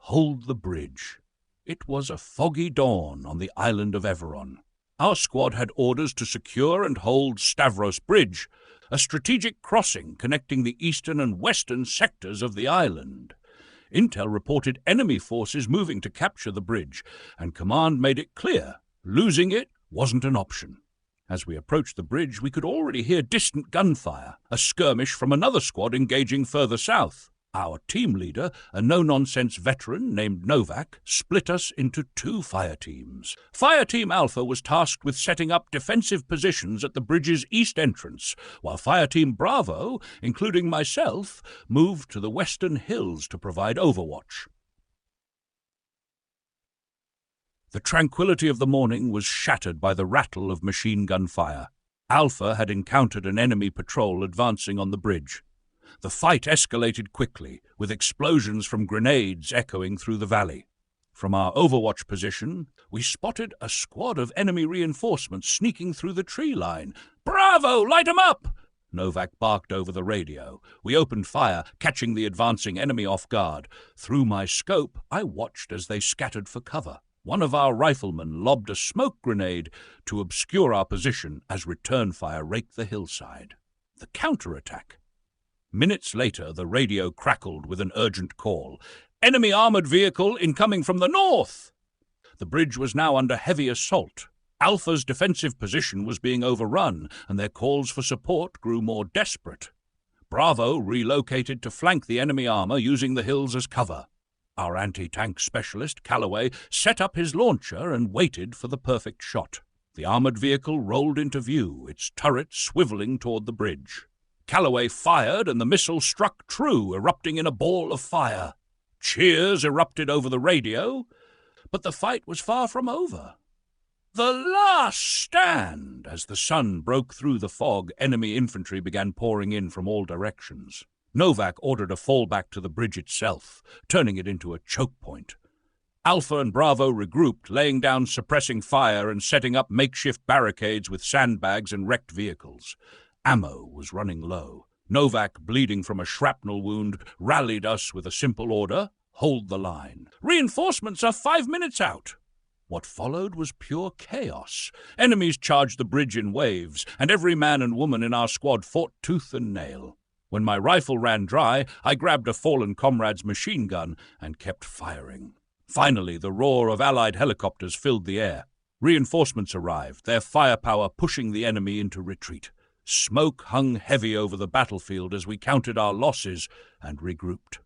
hold the bridge. It was a foggy dawn on the island of Everon. Our squad had orders to secure and hold Stavros Bridge, a strategic crossing connecting the eastern and western sectors of the island. Intel reported enemy forces moving to capture the bridge, and command made it clear losing it wasn't an option. As we approached the bridge, we could already hear distant gunfire, a skirmish from another squad engaging further south. Our team leader, a no-nonsense veteran named Novak, split us into 2 fire teams. Fire Team Alpha was tasked with setting up defensive positions at the bridge's east entrance, while Fire Team Bravo, including myself, moved to the western hills to provide overwatch. The tranquility of the morning was shattered by the rattle of machine gun fire. Alpha had encountered an enemy patrol advancing on the bridge. The fight escalated quickly, with explosions from grenades echoing through the valley. From our overwatch position, we spotted a squad of enemy reinforcements sneaking through the tree line. "Bravo! Light 'em up!" Novak barked over the radio. We opened fire, catching the advancing enemy off guard. Through my scope, I watched as they scattered for cover. One of our riflemen lobbed a smoke grenade to obscure our position as return fire raked the hillside. The counterattack. Minutes later, the radio crackled with an urgent call. "Enemy armored vehicle incoming from the north!" The bridge was now under heavy assault. Alpha's defensive position was being overrun, and their calls for support grew more desperate. Bravo relocated to flank the enemy armor using the hills as cover. Our anti-tank specialist, Calloway, set up his launcher and waited for the perfect shot. The armored vehicle rolled into view, its turret swiveling toward the bridge. Calloway fired, and the missile struck true, erupting in a ball of fire. Cheers erupted over the radio, but the fight was far from over. The last stand! As the sun broke through the fog, enemy infantry began pouring in from all directions. Novak ordered a fallback to the bridge itself, turning it into a choke point. Alpha and Bravo regrouped, laying down suppressing fire and setting up makeshift barricades with sandbags and wrecked vehicles. Ammo was running low. Novak, bleeding from a shrapnel wound, rallied us with a simple order: hold the line. "Reinforcements are 5 minutes out." What followed was pure chaos. Enemies charged the bridge in waves, and every man and woman in our squad fought tooth and nail. When my rifle ran dry, I grabbed a fallen comrade's machine gun and kept firing. Finally, the roar of Allied helicopters filled the air. Reinforcements arrived, their firepower pushing the enemy into retreat. Smoke hung heavy over the battlefield as we counted our losses and regrouped.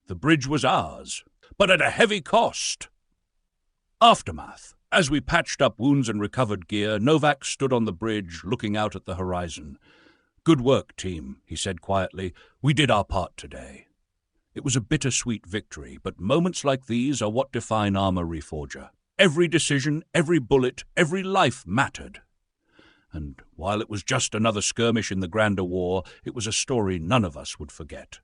The bridge was ours, but at a heavy cost. Aftermath. As we patched up wounds and recovered gear, Novak stood on the bridge, looking out at the horizon. "Good work, team," he said quietly. "We did our part today." It was a bittersweet victory, but moments like these are what define Arma Reforger. Every decision, every bullet, every life mattered. And while it was just another skirmish in the grander war, it was a story none of us would forget.